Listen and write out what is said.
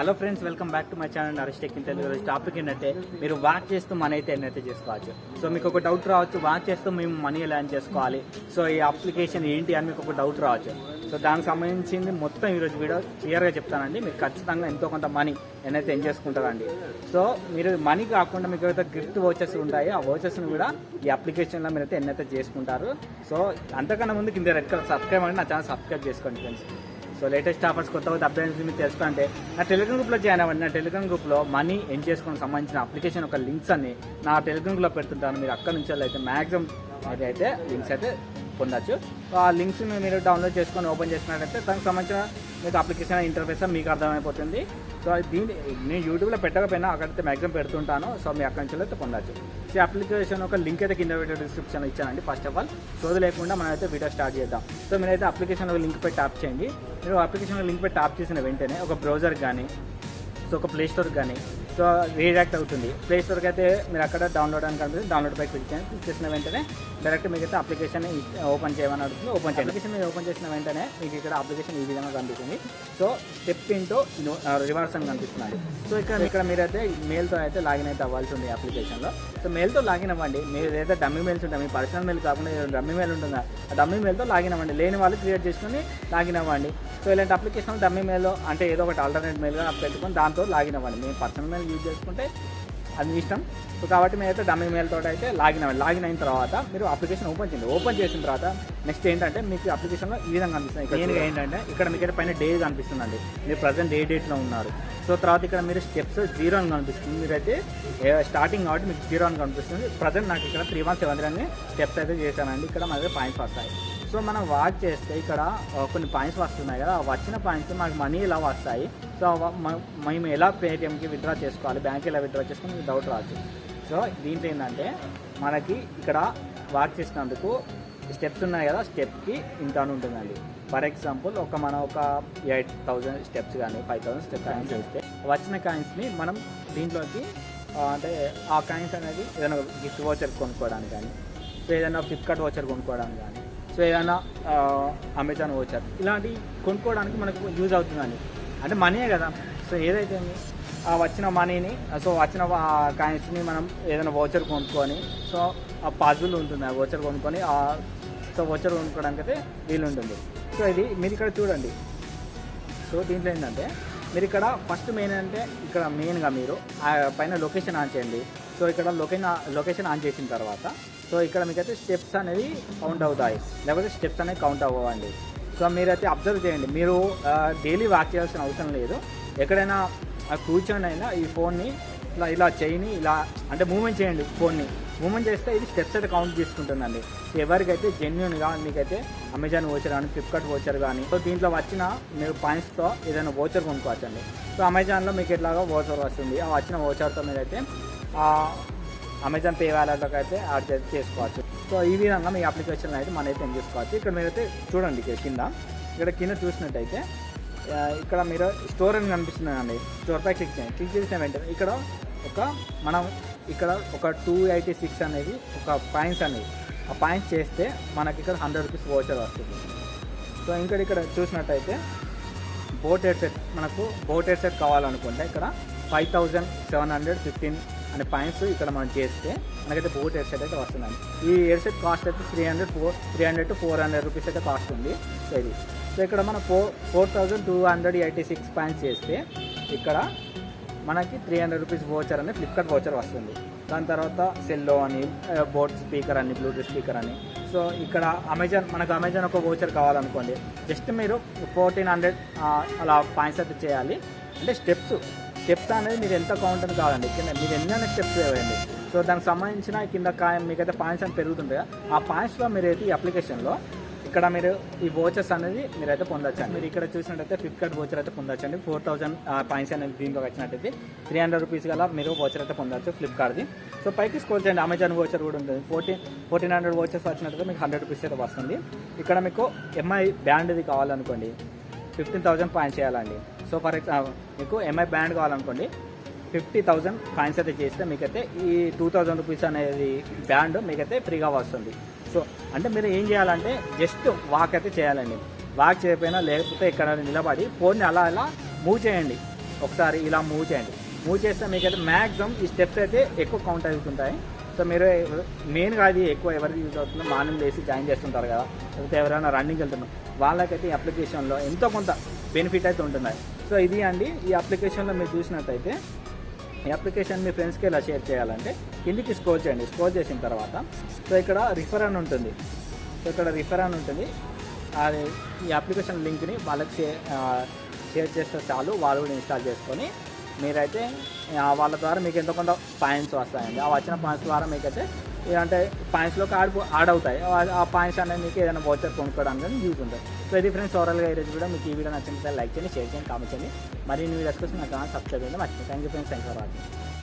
Hello friends, welcome back to my channel nareshtechintelugu. Topic ఏంటంటే మీరు watch చేస్తూ money అయితే ఎన్నైతే చేసుకోవచ్చు. సో మీకు ఒక డౌట్ రావచ్చు, వాచ్ చేస్తూ మేము మనీ ఎలా ఎర్న్ చేసుకోవాలి, సో ఈ అప్లికేషన్ ఏంటి అని మీకు ఒక డౌట్ రావచ్చు. సో దానికి సంబంధించింది మొత్తం ఈరోజు వీడియో క్లియర్గా చెప్తానండి. మీరు ఖచ్చితంగా ఎంతో కొంత మనీ ఎన్నైతే ఎర్న్ చేసుకుంటారండి. సో మీరు మనీ కాకుండా మీకు ఏదైతే గిఫ్ట్ వోచర్స్ ఉంటాయి, ఆ వోచర్స్ని కూడా ఈ అప్లికేషన్లో మీరైతే ఎన్నైతే చేసుకుంటారు. సో అంతకన్నా ముందు కింద రెడ్ కలర్ సబ్స్క్రైబ్ అంటే నా ఛానల్ సబ్స్క్రైబ్ చేసుకోండి ఫ్రెండ్స్. సో లేటెస్ట్ ఆఫర్స్ కొత్త అప్డేట్స్ మీరు తెలుసుకుంటే నా టెలిగ్రామ్ గ్రూప్లో జాయిన్ అవ్వండి. నా టెలిగ్రామ్ గ్రూప్లో మనీ ఎర్న్ చేసుకోవడానికి సంబంధించిన అప్లికేషన్ ఒక లింక్స్ అన్ని నా టెలిగ్రామ్ గ్రూప్లో పెడుతుంటాను. మీరు అక్కడ నుంచి అయితే మ్యాక్సిమం అయితే లింక్స్ అయితే పొందొచ్చు. ఆ లింక్స్ మీరు డౌన్లోడ్ చేసుకొని ఓపెన్ చేసినట్టయితే దానికి సంబంధించిన మీకు అప్లికేషన్ ఇంటర్ఫేస్ మీకు అర్థమైపోతుంది. సో దీన్ని నేను యూట్యూబ్లో పెట్టకపోయినా అక్కడైతే మ్యాక్సిమం పెడుతుంటాను. సో మీ అక్కడి నుంచి అయితే పొందొచ్చు. సో అప్లికేషన్ ఒక లింక్ అయితే కింద వీడియో డిస్క్రిప్షన్లో ఇచ్చానండి. ఫస్ట్ ఆఫ్ ఆల్ సోది లేకుండా మనం అయితే వీడియో స్టార్ట్ చేద్దాం. సో మీరైతే అప్లికేషన్లో లింక్ పెట్టి ట్యాప్ చేయండి. మీరు అప్లికేషన్లో లింక్ పెట్టి ట్యాప్ చేసిన వెంటనే ఒక బ్రౌజర్ కానీ సో ఒక ప్లే స్టోర్ కానీ సో రీడాక్ట్ అవుతుంది. ప్లే స్టోర్కి అయితే మీరు అక్కడ డౌన్లోడ్ అని కనిపిస్తుంది. డౌన్లోడ్ పై క్లిక్ చేయండి. క్లిక్ చేసిన వెంటనే డైరెక్ట్ మీకు అయితే అప్లికేషన్ ఓపెన్ చేయమని అడుగుతుంది. ఓపెన్ చేయండి. అప్లికేషన్ మీరు ఓపెన్ చేసిన వెంటనే మీకు ఇక్కడ అప్లికేషన్ ఈ విధంగా కనిపిస్తుంది. సో స్టెప్ ఇంటూ రివర్స్ అని కనిపిస్తుంది. సో ఇక్కడ మీరైతే మెయిల్తో అయితే లాగిన్ అయితే అవ్వాల్సి ఉంది అప్లికేషన్లో. సో మెయిల్తో లాగిన్ అవ్వండి. మీరు ఏదైతే డమ్మీ మెయిల్స్ ఉంటాయి, మీ పర్సనల్ మెయిల్ కాకుండా డమ్మీ మెయిల్ ఉంటుందా, ఆ డమ్మీ మెయిల్తో లాగిన్ అవ్వండి. లేని వాళ్ళు క్రియేట్ చేసుకుని లాగిన్ అవ్వండి. సో ఇలాంటి అప్లికేషన్ డమ్మీ మెయిల్ అంటే ఏదో ఒకటి ఆల్టర్నేట్ మెయిల్గా పెట్టుకొని దాంతో లాగిన్ అవ్వండి. మేము పర్సనల్ మెయిల్ యూజ్ చేసుకుంటే అది మీ ఇష్టం. సో కాబట్టి మీరైతే డమ్మీ మెయిల్ తోటి అయితే లాగిన్ అవ్వండి. లాగిన్ అయిన తర్వాత మీరు అప్లికేషన్ ఓపెన్ చేయండి. ఓపెన్ చేసిన తర్వాత నెక్స్ట్ ఏంటంటే మీకు అప్లికేషన్లో ఈ విధంగా కనిపిస్తుంది. మెయిన్గా ఏంటంటే ఇక్కడ మీకు పైన డే కనిపిస్తుందండి. మీరు ప్రజెంట్ ఏ డేట్లో ఉన్నారు. సో తర్వాత ఇక్కడ మీరు స్టెప్స్ 0 అని కనిపిస్తుంది. మీరైతే స్టార్టింగ్ కాబట్టి మీకు 0 అని కనిపిస్తుంది. ప్రజెంట్ నాకు ఇక్కడ 317 స్టెప్స్ అయితే చేశానండి. ఇక్కడ మనకి పాయింట్స్ వస్తాయి. సో మనం వాచ్ చేస్తే ఇక్కడ కొన్ని పాయింట్స్ వస్తున్నాయి కదా, వచ్చిన పాయింట్స్ మనకు మనీ ఎలా వస్తాయి, సో మేము ఎలా పేటిఎంకి విత్డ్రా చేసుకోవాలి, బ్యాంక్కి ఎలా విత్డ్రా చేసుకుని మీకు డౌట్ రావచ్చు. సో దీంట్లో ఏంటంటే మనకి ఇక్కడ వాచ్ చేసినందుకు స్టెప్స్ ఉన్నాయి కదా, స్టెప్కి ఇంత అని ఉంటుందండి. ఫర్ ఎగ్జాంపుల్ మనం ఒక 8,000 స్టెప్స్ కానీ 5,000 స్టెప్స్ కాయిన్స్ చేస్తే వచ్చిన కాయిన్స్ని మనం దీంట్లోకి అంటే ఆ కాయిన్స్ అనేది ఏదైనా గిఫ్ట్ వోచర్ కొనుక్కోవడానికి కానీ, సో ఏదైనా ఫ్లిప్కార్ట్ వోచర్ కొనుక్కోవడానికి కానీ, సో ఏదైనా అమెజాన్ వోచర్ ఇలాంటివి కొనుక్కోవడానికి మనకు యూజ్ అవుతుందండి. అంటే మనీయే కదా. సో ఏదైతే వచ్చిన మనీని సో వచ్చిన కాయిన్స్ని మనం ఏదైనా వోచర్ కొనుక్కొని సో ఆ పాజిబుల్ ఉంటుంది. ఆ వోచర్ కొనుక్కొని సో వోచర్ కొనుక్కోవడానికి అయితే వీలు ఉంటుంది. సో ఇది మీరు ఇక్కడ చూడండి. సో దీంట్లో ఏంటంటే మీరు ఇక్కడ ఫస్ట్ మెయిన్ అంటే ఇక్కడ మెయిన్గా మీరు పైన లొకేషన్ ఆన్ చేయండి. సో ఇక్కడ లొకేషన్ ఆన్ చేసిన తర్వాత సో ఇక్కడ మీకైతే స్టెప్స్ అనేవి కౌంట్ అవుతాయి, లేకపోతే స్టెప్స్ అనేవి కౌంట్ అవ్వండి. సో మీరైతే అబ్జర్వ్ చేయండి. మీరు డైలీ వాక్ చేయాల్సిన అవసరం లేదు. ఎక్కడైనా కూర్చొని అయినా ఈ ఫోన్ని ఇలా చేయని ఇలా అంటే మూవ్మెంట్ చేయండి. ఫోన్ని మూవ్మెంట్ చేస్తే ఇది స్టెప్స్ అయితే కౌంట్ చేసుకుంటుందండి. ఎవరికైతే జెన్యున్గా మీకైతే అమెజాన్ వోచర్ కానీ ఫ్లిప్కార్ట్ వోచర్ కానీ సో దీంట్లో వచ్చిన మీరు పాయింట్స్తో ఏదైనా వోచర్ కొనుక్కోవచ్చండి. సో అమెజాన్లో మీకు ఎట్లాగా వోచర్ వస్తుంది. ఆ వచ్చిన వోచర్తో మీరైతే అమెజాన్ పే వ్యాలెట్లోకి అయితే యాడ్ చేసుకోవచ్చు. సో ఈ విధంగా మీ అప్లికేషన్లో అయితే మనం అయితే ఏం చేసుకోవచ్చు. ఇక్కడ మీరైతే చూడండి కింద చూసినట్టయితే ఇక్కడ మీరు స్టోర్ అని కనిపిస్తుందండి. స్టోర్పై క్లిక్ చేయండి. క్లిక్ చేసిన వెంటనే ఇక్కడ ఒక 286 అనేది ఒక పాయింట్స్ అనేది ఆ పాయింట్స్ చేస్తే మనకి ఇక్కడ 100 రూపీస్ వోచర్ వస్తుంది. సో ఇక్కడ చూసినట్టయితే బోట్ హెడ్ సెట్ కావాలనుకుంటే ఇక్కడ 5,715 అనే పాయింట్స్ ఇక్కడ మనం చేస్తే మనకైతే బోట్ హెడ్ సెట్ అయితే వస్తుందండి. ఈ హెడ్ సెట్ కాస్ట్ అయితే 300 to 400 రూపీస్ అయితే కాస్ట్ ఉంది. సో ఇక్కడ మనం 4,286 పాయింట్స్ చేస్తే ఇక్కడ మనకి 300 రూపీస్ వోచర్ అని ఫ్లిప్కార్ట్ వోచర్ వస్తుంది. దాని తర్వాత సెల్లో అని బోట్ స్పీకర్ అని బ్లూటూత్ స్పీకర్ అని. సో ఇక్కడ అమెజాన్ ఒక వోచర్ కావాలనుకోండి, జస్ట్ మీరు 1,400 అలా పాయింట్స్ అయితే చేయాలి. అంటే స్టెప్స్ అనేది మీరు ఎంత కౌంట్ అని కావాలండి. కింద మీరు ఎన్నైనా స్టెప్స్ వేయండి. సో దానికి సంబంధించిన కింద మీకైతే పాయింట్స్ అని పెరుగుతుంటాయి. ఆ పాయింట్స్లో మీరైతే ఈ అప్లికేషన్లో ఇక్కడ మీరు ఈ వోచర్స్ అనేది మీరైతే పొందొచ్చండి. మీరు ఇక్కడ చూసినట్టయితే ఫ్లిప్కార్ట్ వోచర్ అయితే పొందొచ్చండి. 4,000 పాయింట్స్ అనేది దీంట్లో వచ్చినట్టయితే 300 రూపీస్ గల మీరు వోచర్ అయితే పొందొచ్చు ఫ్లిప్కార్ట్ది. సో పైకి స్క్రోల్ చేయండి. అమెజాన్ వోచర్ కూడా ఉంటుంది. 1,400 వోచర్స్ వచ్చినట్టయితే మీకు 100 రూపీస్ అయితే వస్తుంది. ఇక్కడ మీకు ఎంఐ బ్యాండ్ది కావాలనుకోండి 15,000 పాయింట్స్ చేయాలండి. సో ఫర్ ఎగ్జాంపుల్ మీకు ఎంఐ బ్యాండ్ కావాలనుకోండి 50,000 కాయిన్స్ అయితే చేస్తే మీకైతే ఈ 2,000 రూపీస్ అనేది బ్యాండ్ మీకైతే ఫ్రీగా వస్తుంది. సో అంటే మీరు ఏం చేయాలంటే జస్ట్ వాక్ అయితే చేయాలండి. వాక్ చేయకపోయినా లేకపోతే ఇక్కడ నిలబడి ఫోన్ని అలా మూవ్ చేయండి. ఒకసారి ఇలా మూవ్ చేయండి. మూవ్ చేస్తే మీకైతే మ్యాక్సిమం ఈ స్టెప్స్ అయితే ఎక్కువ కౌంట్ అవుతుంటాయి. సో మీరు మెయిన్గా అది ఎక్కువ ఎవరికి యూజ్ అవుతుందో మార్నింగ్ వేసి జాయిన్ చేస్తుంటారు కదా, లేకపోతే ఎవరైనా రన్నింగ్ వెళ్తున్నారు వాళ్ళకైతే ఈ అప్లికేషన్లో ఎంతో కొంత బెనిఫిట్ అయితే ఉంటుంది. సో ఇది అండి ఈ అప్లికేషన్లో మీరు చూసినట్టయితే ఈ అప్లికేషన్ మీ ఫ్రెండ్స్కి ఎలా షేర్ చేయాలంటే కిందికి స్క్రోల్ చేయండి. స్క్రోల్ చేసిన తర్వాత సో ఇక్కడ రిఫర్ అని ఉంటుంది. సో ఇక్కడ రిఫర్ అని ఉంటుంది. అది ఈ అప్లికేషన్ లింక్ని వాళ్ళకి షేర్ చేస్తే చాలు, వాళ్ళు కూడా ఇన్స్టాల్ చేసుకొని మీరైతే వాళ్ళ ద్వారా మీకు ఎంతో కొంత పాయింట్స్ వస్తాయండి. ఆ వచ్చిన పాయింట్స్ ద్వారా మీకైతే అంటే పాయింట్స్లోకి యాడ్ అవుతాయి. ఆ పాయింట్స్ అనేది మీకు ఏదైనా వోచర్ కొనుక్కోవడానికి యూజ్ ఉంటుంది. సో ఇది ఫ్రెండ్స్ ఓవరాల్గా ఈరోజు కూడా మీకు ఈ వీడియో నచ్చినట్లయితే లైక్ చేయండి, షేర్ చేయండి, కామెంట్ చేయండి. మరిన్ని వీడియోస్ కోసం నా ఛానల్ సబ్స్క్రైబ్ చేయండి. మర్చిపోయి thank you friends, thank for watching.